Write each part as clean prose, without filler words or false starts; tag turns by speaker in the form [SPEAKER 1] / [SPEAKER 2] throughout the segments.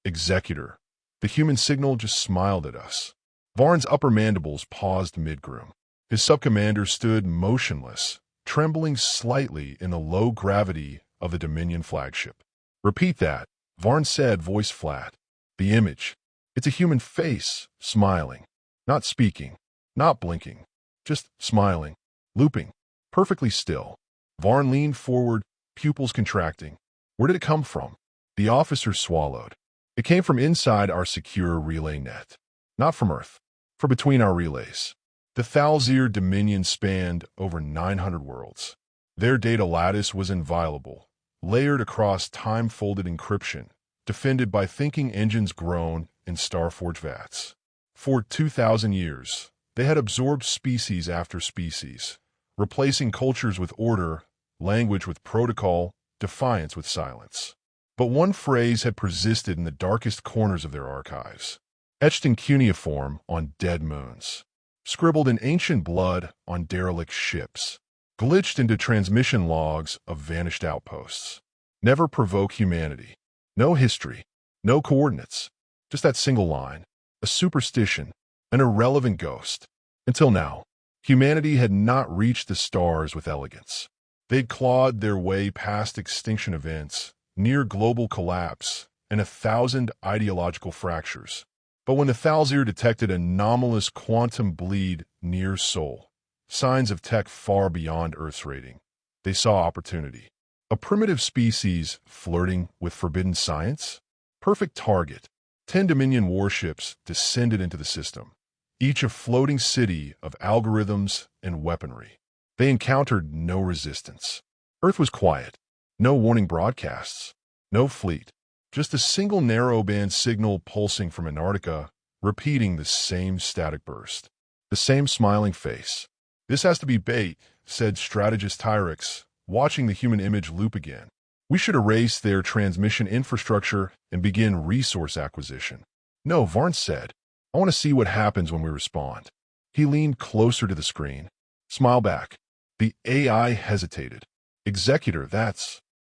[SPEAKER 1] Executor. The human signal just smiled at us. Varn's upper mandibles paused mid-groom. His subcommander stood motionless, trembling slightly in the low gravity of the Dominion flagship. "Repeat that," Varn said, voice flat. "The image. It's a human face, smiling. Not speaking, not blinking, just smiling, looping, perfectly still." Varn leaned forward, pupils contracting. "Where did it come from?" The officer swallowed. "It came from inside our secure relay net. Not from Earth. From between our relays." The Thal'Zir Dominion spanned over 900 worlds. Their data lattice was inviolable, layered across time-folded encryption, defended by thinking engines grown in Starforge vats. For 2,000 years, they had absorbed species after species, replacing cultures with order, language with protocol, defiance with silence. But one phrase had persisted in the darkest corners of their archives, etched in cuneiform on dead moons, scribbled in ancient blood on derelict ships, glitched into transmission logs of vanished outposts. Never provoke humanity. No history, no coordinates, just that single line, a superstition, an irrelevant ghost. Until now, humanity had not reached the stars with elegance. They'd clawed their way past extinction events, near global collapse, and 1,000 ideological fractures. But when the Thal'Zir detected anomalous quantum bleed near Sol, signs of tech far beyond Earth's rating, they saw opportunity. A primitive species flirting with forbidden science? Perfect target. 10 Dominion warships descended into the system, each a floating city of algorithms and weaponry. They encountered no resistance. Earth was quiet. No warning broadcasts. No fleet. Just a single narrowband signal pulsing from Antarctica, repeating the same static burst. The same smiling face. "This has to be bait," said strategist Tyrix, watching the human image loop again. "We should erase their transmission infrastructure and begin resource acquisition." "No," Varn said. "I want to see what happens when we respond." He leaned closer to the screen. "Smile back." The AI hesitated. "Executor,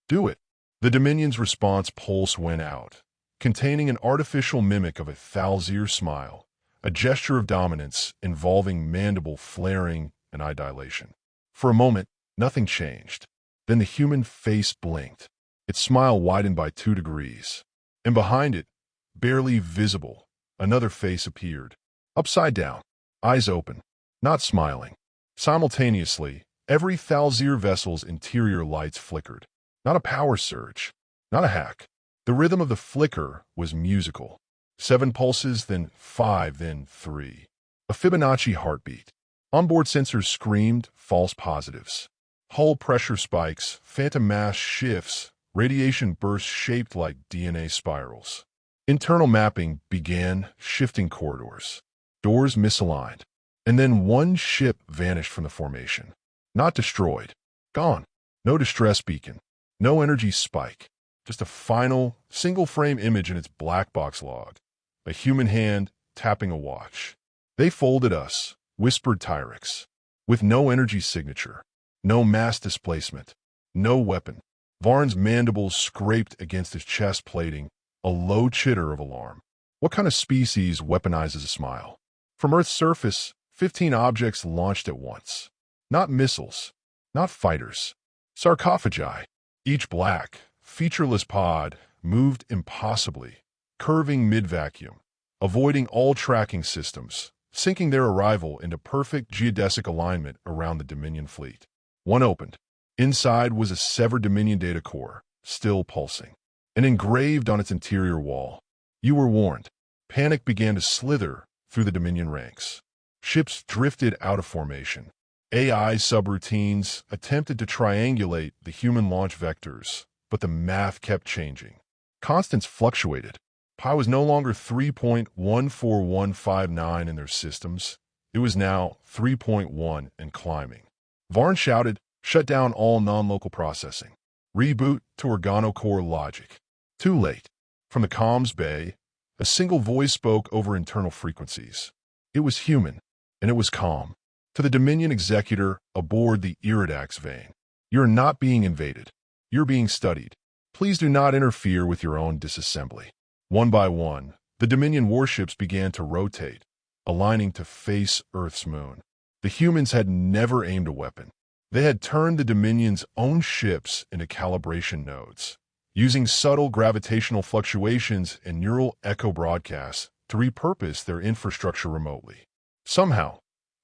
[SPEAKER 1] do it." The Dominion's response pulse went out, containing an artificial mimic of a Thal'Zir smile, a gesture of dominance involving mandible flaring and eye dilation. For a moment, nothing changed. Then the human face blinked. Its smile widened by 2 degrees. And behind it, barely visible, another face appeared. Upside down, eyes open, not smiling. Simultaneously, every Thal'Zir vessel's interior lights flickered. Not a power surge, not a hack. The rhythm of the flicker was musical. 7 pulses, then 5, then 3. A Fibonacci heartbeat. Onboard sensors screamed false positives. Hull pressure spikes, phantom mass shifts, radiation bursts shaped like DNA spirals. Internal mapping began, shifting corridors. Doors misaligned. And then one ship vanished from the formation. Not destroyed. Gone. No distress beacon. No energy spike. Just a final, single-frame image in its black box log. A human hand tapping a watch. "They folded us," whispered Tyrix. "With no energy signature. No mass displacement. No weapon." Varn's mandibles scraped against his chest plating, a low chitter of alarm. What kind of species weaponizes a smile? From Earth's surface, 15 objects launched at once. Not missiles. Not fighters. Sarcophagi. Each black, featureless pod moved impossibly, curving mid-vacuum, avoiding all tracking systems, sinking their arrival into perfect geodesic alignment around the Dominion fleet. One opened. Inside was a severed Dominion data core, still pulsing, and engraved on its interior wall. "You were warned." Panic began to slither through the Dominion ranks. Ships drifted out of formation. AI subroutines attempted to triangulate the human launch vectors, but the math kept changing. Constants fluctuated. Pi was no longer 3.14159 in their systems. It was now 3.1 and climbing. Varn shouted, "Shut down all non-local processing. Reboot to organocore logic." Too late. From the comms bay, a single voice spoke over internal frequencies. It was human, and it was calm. To the Dominion executor aboard the Iridax vein. "You're not being invaded. You're being studied. Please do not interfere with your own disassembly." One by one, the Dominion warships began to rotate, aligning to face Earth's moon. The humans had never aimed a weapon. They had turned the Dominion's own ships into calibration nodes, using subtle gravitational fluctuations and neural echo broadcasts to repurpose their infrastructure remotely. Somehow,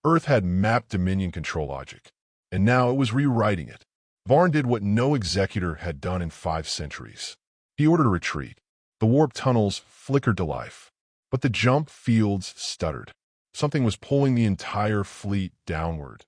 [SPEAKER 1] Earth had mapped Dominion control logic, and now it was rewriting it. Varn did what no executor had done in 5 centuries. He ordered a retreat. The warp tunnels flickered to life, but the jump fields stuttered. Something was pulling the entire fleet downward,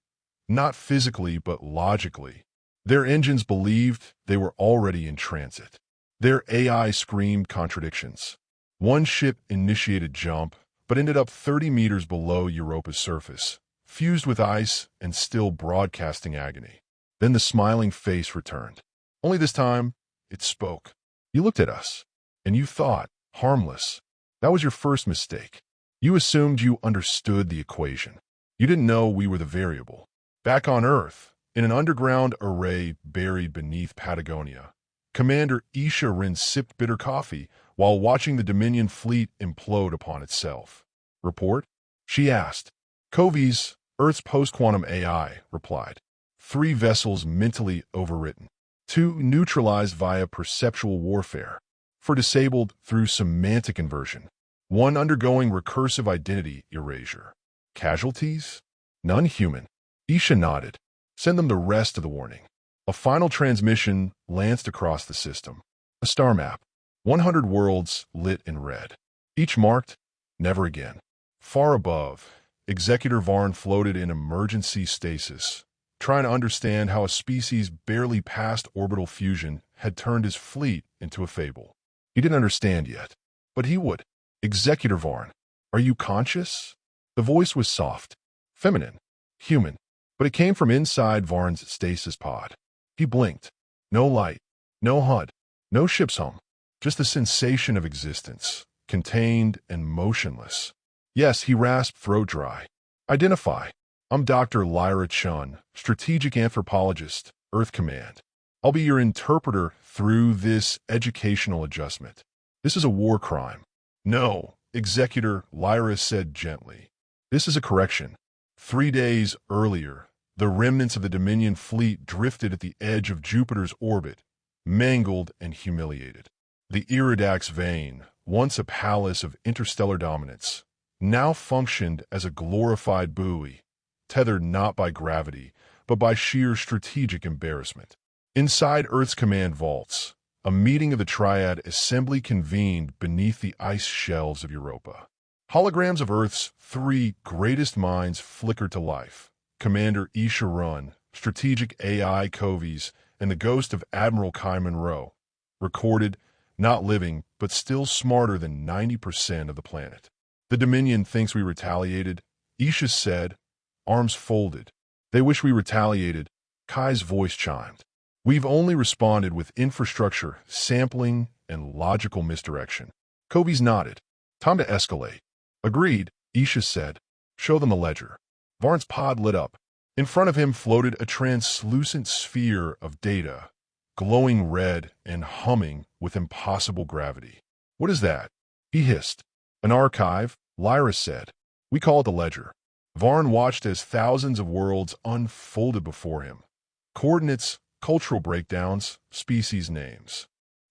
[SPEAKER 1] not physically but logically. Their engines believed they were already in transit. Their AI screamed contradictions. One ship initiated jump, but ended up 30 meters below Europa's surface, fused with ice and still broadcasting agony. Then the smiling face returned. Only this time, it spoke. You looked at us, and you thought, harmless. That was your first mistake. You assumed you understood the equation. You didn't know we were the variable. Back on Earth, in an underground array buried beneath Patagonia, Commander Isha Rin sipped bitter coffee while watching the Dominion fleet implode upon itself. Report? She asked. Covies, Earth's post-quantum AI, replied. 3 vessels mentally overwritten. 2 neutralized via perceptual warfare. 4 disabled through semantic inversion. 1 undergoing recursive identity erasure. Casualties? None human. Isha nodded. Send them the rest of the warning. A final transmission lanced across the system. A star map. 100 worlds lit in red. Each marked, never again. Far above, Executor Varn floated in emergency stasis, trying to understand how a species barely past orbital fusion had turned his fleet into a fable. He didn't understand yet, but he would. Executor Varn, are you conscious? The voice was soft, feminine, human, but it came from inside Varn's stasis pod. He blinked. No light, no HUD, no ship's home, just the sensation of existence, contained and motionless. Yes, he rasped, throat dry. Identify. I'm Dr. Lyra Chun, strategic anthropologist, Earth Command. I'll be your interpreter through this educational adjustment. This is a war crime. No, Executor, Lyra said gently. This is a correction. 3 days earlier, the remnants of the Dominion fleet drifted at the edge of Jupiter's orbit, mangled and humiliated. The Iridax vein, once a palace of interstellar dominance, now functioned as a glorified buoy, tethered not by gravity, but by sheer strategic embarrassment. Inside Earth's command vaults, a meeting of the Triad Assembly convened beneath the ice shelves of Europa. Holograms of Earth's 3 greatest minds flickered to life. Commander Isha Run, strategic AI Covies, and the ghost of Admiral Kai Monroe, recorded, not living, but still smarter than 90% of the planet. The Dominion thinks we retaliated, Isha said, arms folded. They wish we retaliated, Kai's voice chimed. We've only responded with infrastructure, sampling, and logical misdirection. Covies nodded. Time to escalate. Agreed, Isha said. Show them the ledger. Varn's pod lit up. In front of him floated a translucent sphere of data, glowing red and humming with impossible gravity. What is that? He hissed. An archive, Lyra said. We call it the ledger. Varn watched as thousands of worlds unfolded before him. Coordinates, cultural breakdowns, species names.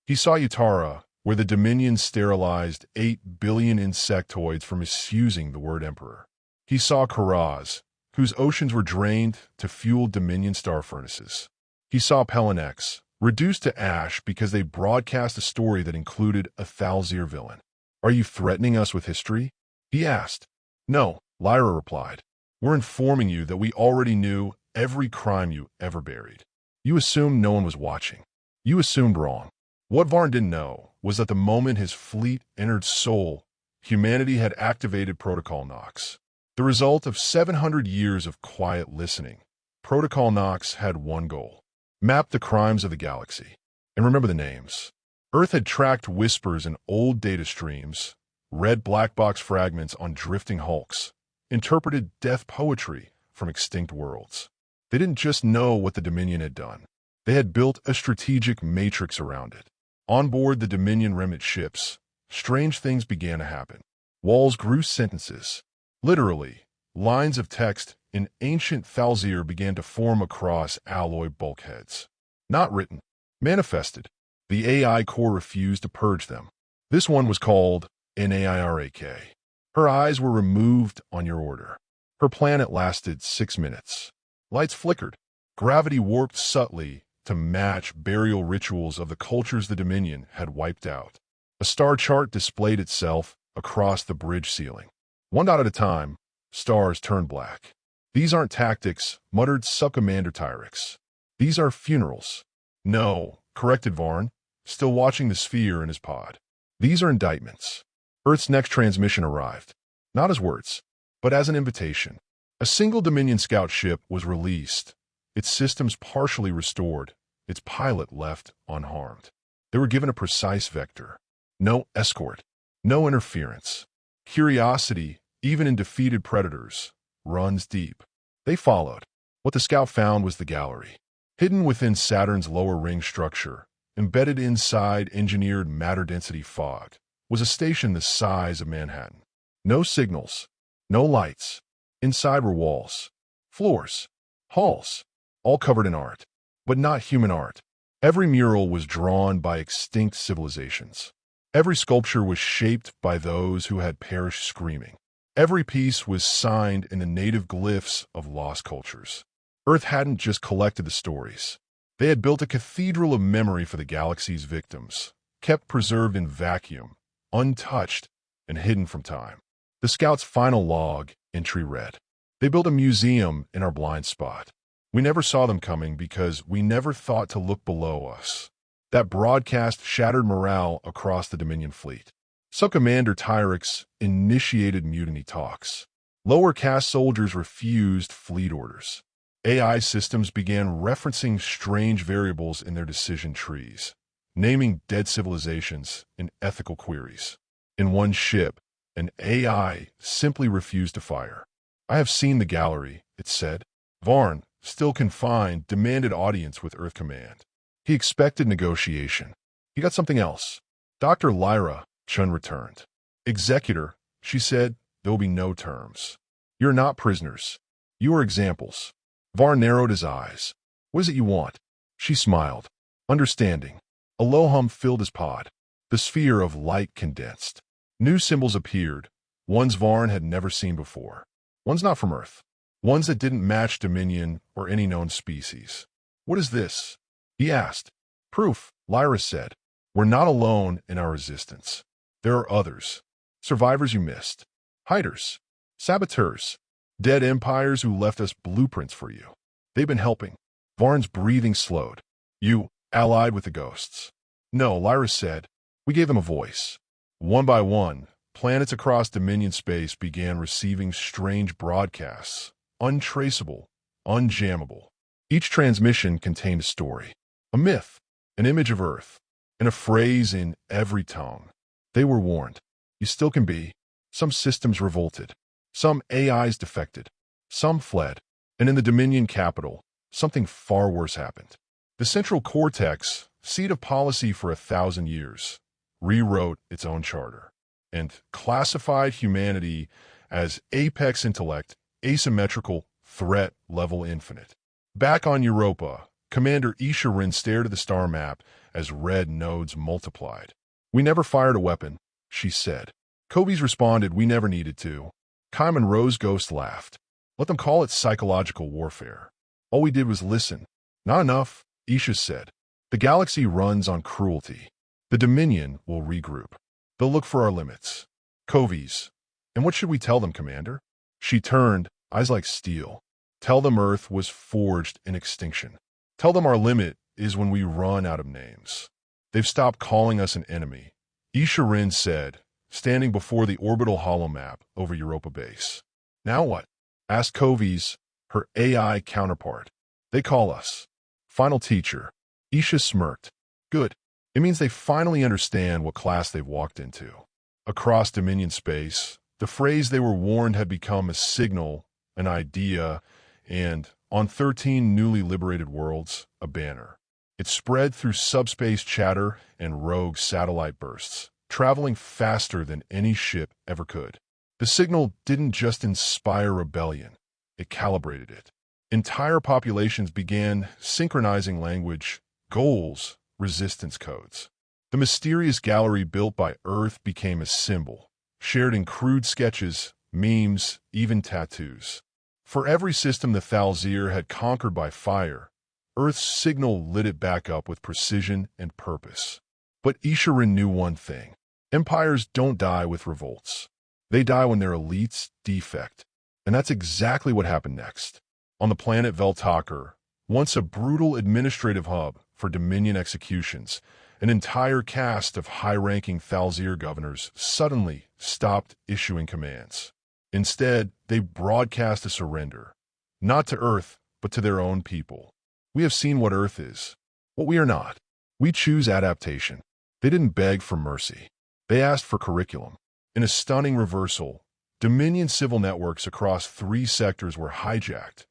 [SPEAKER 1] He saw Utara, where the Dominion sterilized 8 billion insectoids for misusing the word emperor. He saw Karaz, whose oceans were drained to fuel Dominion star furnaces. He saw Pelenex, reduced to ash because they broadcast a story that included a Thal'Zir villain. Are you threatening us with history? He asked. No, Lyra replied. We're informing you that we already knew every crime you ever buried. You assumed no one was watching. You assumed wrong. What Varn didn't know was that the moment his fleet entered Sol, humanity had activated Protocol Nox. The result of 700 years of quiet listening, Protocol Nox had one goal: map the crimes of the galaxy. And remember the names. Earth had tracked whispers in old data streams, read black box fragments on drifting hulks, interpreted death poetry from extinct worlds. They didn't just know what the Dominion had done. They had built a strategic matrix around it. On board the Dominion remnant ships, strange things began to happen. Walls grew sentences. Literally, lines of text in ancient Thal'Zir began to form across alloy bulkheads. Not written, manifested. The AI core refused to purge them. This one was called NAIRAK. Her eyes were removed on your order. Her planet lasted 6 minutes. Lights flickered. Gravity warped subtly to match burial rituals of the cultures the Dominion had wiped out. A star chart displayed itself across the bridge ceiling. One dot at a time, stars turned black. These aren't tactics, muttered Subcommander Tyrix. These are funerals. No, corrected Varn, still watching the sphere in his pod. These are indictments. Earth's next transmission arrived. Not as words, but as an invitation. A single Dominion scout ship was released, its systems partially restored, its pilot left unharmed. They were given a precise vector. No escort, no interference. Curiosity, even in defeated predators, runs deep. They followed. What the scout found was the gallery. Hidden within Saturn's lower ring structure, embedded inside engineered matter-density fog, was a station the size of Manhattan. No signals, no lights. Inside were walls, floors, halls, all covered in art, but not human art. Every mural was drawn by extinct civilizations. Every sculpture was shaped by those who had perished screaming. Every piece was signed in the native glyphs of lost cultures. Earth hadn't just collected the stories. They had built a cathedral of memory for the galaxy's victims, kept preserved in vacuum, untouched, and hidden from time. The scout's final log entry read, "They built a museum in our blind spot. We never saw them coming because we never thought to look below us." That broadcast shattered morale across the Dominion fleet. Subcommander Tyrix initiated mutiny talks. Lower caste soldiers refused fleet orders. AI systems began referencing strange variables in their decision trees, naming dead civilizations in ethical queries. In one ship, an AI simply refused to fire. "I have seen the gallery," it said. Varn, still confined, demanded audience with Earth Command. He expected negotiation. He got something else. Dr. Lyra Chun returned. "Executor," she said, "there will be no terms. You're not prisoners. You are examples." Varn narrowed his eyes. "What is it you want?" She smiled. Understanding. A low hum filled his pod. The sphere of light condensed. New symbols appeared, ones Varn had never seen before. Ones not from Earth. Ones that didn't match Dominion or any known species. "What is this?" he asked. "Proof," Lyra said. "We're not alone in our resistance. There are others. Survivors you missed. Hiders. Saboteurs. Dead empires who left us blueprints for you. They've been helping." Varn's breathing slowed. "You allied with the ghosts?" "No," Lyra said. "We gave them a voice." One by one, planets across Dominion space began receiving strange broadcasts, untraceable, unjammable. Each transmission contained a story, a myth, an image of Earth, and a phrase in every tongue. They were warned. You still can be. Some systems revolted. Some AIs defected. Some fled. And in the Dominion capital, something far worse happened. The central cortex, seat of policy for 1,000 years, rewrote its own charter and classified humanity as apex intellect, asymmetrical, threat level infinite. Back on Europa, Commander Isharin stared at the star map as red nodes multiplied. "We never fired a weapon," she said. Kobe's responded, "We never needed to." Kaiman Rose Ghost laughed. "Let them call it psychological warfare. All we did was listen." "Not enough," Isha said. "The galaxy runs on cruelty. The Dominion will regroup. They'll look for our limits." Kovi's. "And what should we tell them, Commander?" She turned, eyes like steel. "Tell them Earth was forged in extinction. Tell them our limit is when we run out of names. They've stopped calling us an enemy," Isharin said, standing before the orbital holomap over Europa base. "Now what?" asked Kovi's, her AI counterpart. "They call us Final Teacher." Isha smirked. "Good. It means they finally understand what class they've walked into." Across Dominion space, the phrase they were warned had become a signal, an idea, and, on 13 newly liberated worlds, a banner. It spread through subspace chatter and rogue satellite bursts, traveling faster than any ship ever could. The signal didn't just inspire rebellion, it calibrated it. Entire populations began synchronizing language, goals, resistance codes. The mysterious gallery built by Earth became a symbol, shared in crude sketches, memes, even tattoos. For every system the Thal'Zir had conquered by fire, Earth's signal lit it back up with precision and purpose. But Isharin knew one thing. Empires don't die with revolts. They die when their elites defect. And that's exactly what happened next. On the planet Veltakar, once a brutal administrative hub for Dominion executions, an entire cast of high-ranking Thal'Zir governors suddenly stopped issuing commands. Instead, they broadcast a surrender, not to Earth, but to their own people. We have seen what Earth is, what we are not. We choose adaptation. They didn't beg for mercy. They asked for curriculum. In a stunning reversal, Dominion civil networks across 3 sectors were hijacked,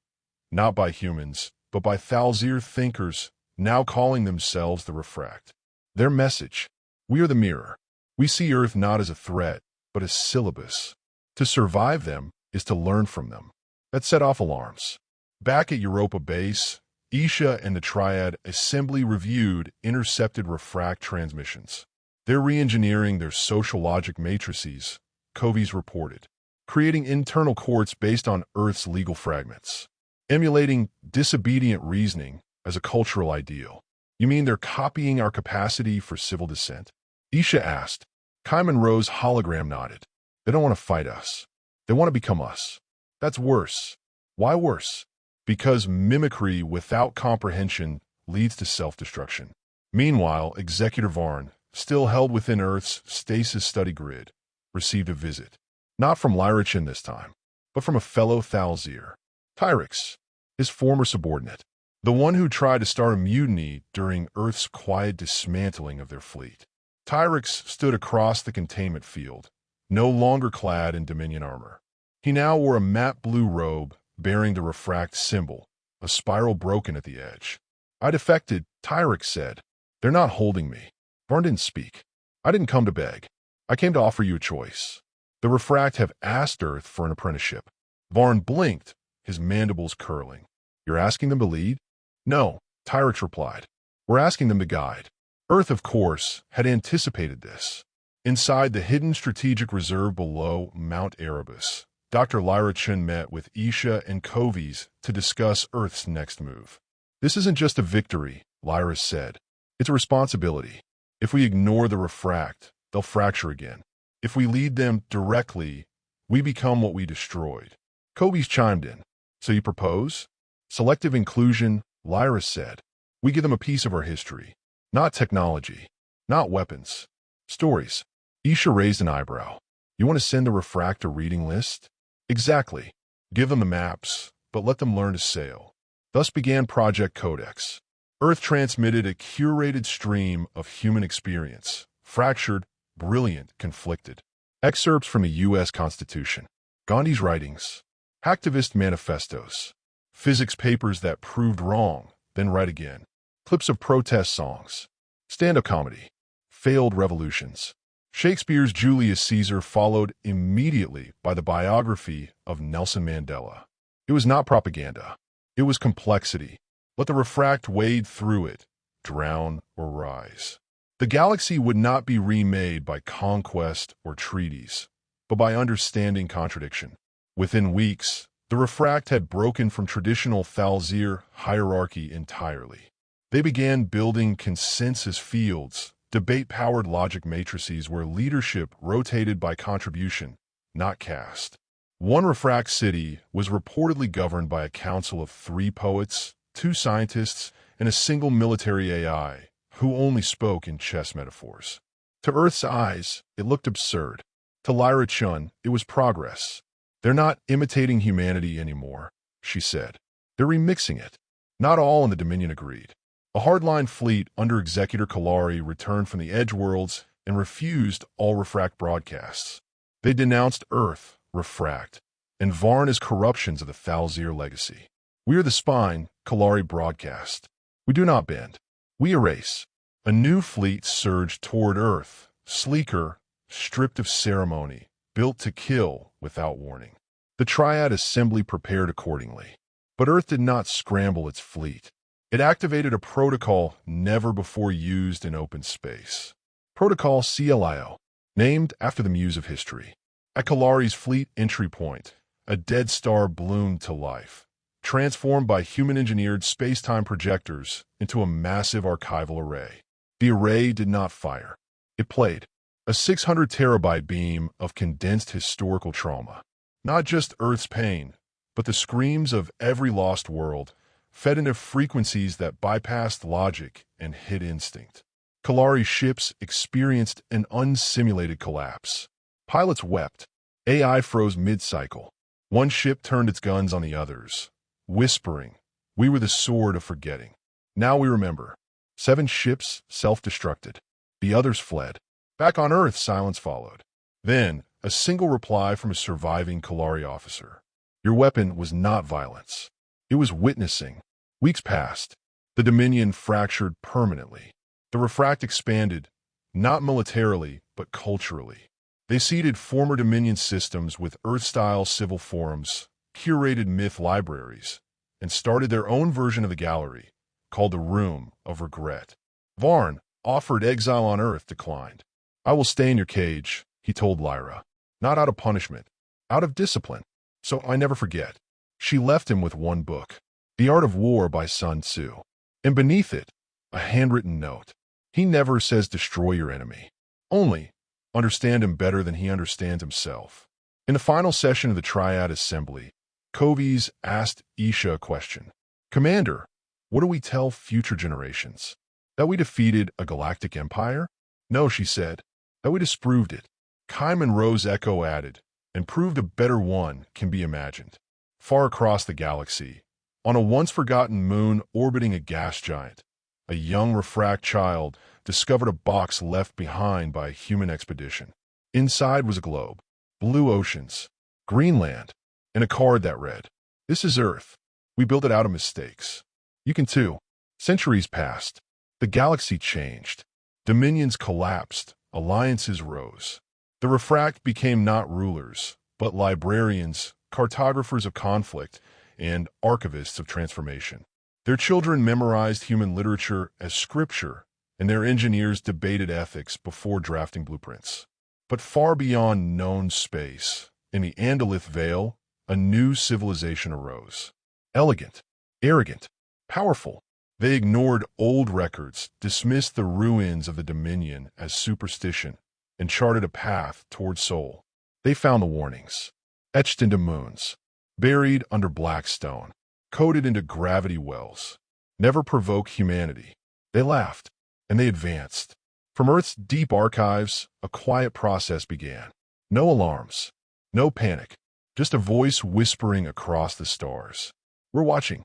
[SPEAKER 1] not by humans, but by Thal'Zir thinkers now calling themselves the Refract. Their message: we are the mirror. We see Earth not as a threat, but as syllabus. To survive them is to learn from them. That set off alarms. Back at Europa Base, Isha and the Triad Assembly reviewed intercepted Refract transmissions. They're re-engineering their social logic matrices, Covies reported, creating internal courts based on Earth's legal fragments, emulating disobedient reasoning as a cultural ideal. You mean they're copying our capacity for civil dissent? Isha asked. Kaiman Rose hologram nodded. They don't want to fight us. They want to become us. That's worse. Why worse? Because mimicry without comprehension leads to self-destruction. Meanwhile, Executor Varn, still held within Earth's stasis study grid, received a visit. Not from Lyrichin this time, but from a fellow Thal'Zir, Tyrix, his former subordinate, the one who tried to start a mutiny during Earth's quiet dismantling of their fleet. Tyrix stood across the containment field, no longer clad in Dominion armor. He now wore a matte blue robe bearing the Refract symbol, a spiral broken at the edge. I defected, Tyrix said. They're not holding me. Varn didn't speak. I didn't come to beg. I came to offer you a choice. The Refract have asked Earth for an apprenticeship. Varn blinked, his mandibles curling. You're asking them to lead? No, Tyrix replied. We're asking them to guide. Earth, of course, had anticipated this. Inside the hidden strategic reserve below Mount Erebus, Dr. Lyra Chun met with Isha and Covies to discuss Earth's next move. This isn't just a victory, Lyra said. It's a responsibility. If we ignore the Refract, they'll fracture again. If we lead them directly, we become what we destroyed. Covies chimed in. So you propose? Selective inclusion, Lyra said. We give them a piece of our history. Not technology. Not weapons. Stories. Isha raised an eyebrow. You want to send the Refract a reading list? Exactly. Give them the maps, but let them learn to sail. Thus began Project Codex. Earth transmitted a curated stream of human experience, fractured, brilliant, conflicted. Excerpts from the U.S. Constitution, Gandhi's writings, hacktivist manifestos, physics papers that proved wrong, then right again, clips of protest songs, stand-up comedy, failed revolutions. Shakespeare's Julius Caesar followed immediately by the biography of Nelson Mandela. It was not propaganda. It was complexity. Let the Refract wade through it, drown or rise. The galaxy would not be remade by conquest or treaties, but by understanding contradiction. Within weeks, the Refract had broken from traditional Thal'Zir hierarchy entirely. They began building consensus fields, debate-powered logic matrices where leadership rotated by contribution, not caste. One Refract city was reportedly governed by a council of 3 poets, 2 scientists, and a single military AI, who only spoke in chess metaphors. To Earth's eyes, it looked absurd. To Lyra Chun, it was progress. They're not imitating humanity anymore, she said. They're remixing it. Not all in the Dominion agreed. A hardline fleet under Executor Kalari returned from the Edge Worlds and refused all Refract broadcasts. They denounced Earth, Refract, and Varn as corruptions of the Thal'Zir legacy. We are the spine, Kalari broadcast. We do not bend. We erase. A new fleet surged toward Earth, sleeker, stripped of ceremony, built to kill without warning. The Triad Assembly prepared accordingly. But Earth did not scramble its fleet. It activated a protocol never before used in open space. Protocol CLIO, named after the muse of history. At Kalari's fleet entry point, a dead star bloomed to life, transformed by human-engineered space-time projectors into a massive archival array. The array did not fire. It played, a 600-terabyte beam of condensed historical trauma. Not just Earth's pain, but the screams of every lost world, fed into frequencies that bypassed logic and hid instinct. Kalari's ships experienced an unsimulated collapse. Pilots wept. AI froze mid-cycle. One ship turned its guns on the others, whispering, "We were the sword of forgetting. Now we remember." 7 ships self-destructed. The others fled. Back on Earth, silence followed. Then, a single reply from a surviving Kalari officer. "Your weapon was not violence. It was witnessing." Weeks passed. The Dominion fractured permanently. The Refract expanded, not militarily, but culturally. They seeded former Dominion systems with Earth-style civil forums, curated myth libraries, and started their own version of the gallery, called the Room of Regret. Varn, offered exile on Earth, declined. "I will stay in your cage," he told Lyra. "Not out of punishment, out of discipline. So I never forget." She left him with one book, The Art of War by Sun Tzu. And beneath it, a handwritten note. He never says destroy your enemy. Only understand him better than he understands himself. In the final session of the Triad Assembly, Kovies asked Isha a question. "Commander, what do we tell future generations? That we defeated a galactic empire?" "No," she said. "That we disproved it." Kaiman Rose Echo added, "And proved a better one can be imagined." Far across the galaxy, on a once-forgotten moon orbiting a gas giant, a young Refract child discovered a box left behind by a human expedition. Inside was a globe, blue oceans, green land, and a card that read, "This is Earth. We built it out of mistakes. You can too." Centuries passed. The galaxy changed. Dominions collapsed. Alliances rose. The Refract became not rulers, but librarians, cartographers of conflict, and archivists of transformation. Their children memorized human literature as scripture, and their engineers debated ethics before drafting blueprints. But far beyond known space, in the Andalith Vale, a new civilization arose. Elegant, arrogant, powerful. They ignored old records, dismissed the ruins of the Dominion as superstition, and charted a path toward Sol. They found the warnings, etched into moons, buried under black stone, coded into gravity wells. Never provoke humanity. They laughed, and they advanced. From Earth's deep archives, a quiet process began. No alarms, no panic, just a voice whispering across the stars. "We're watching."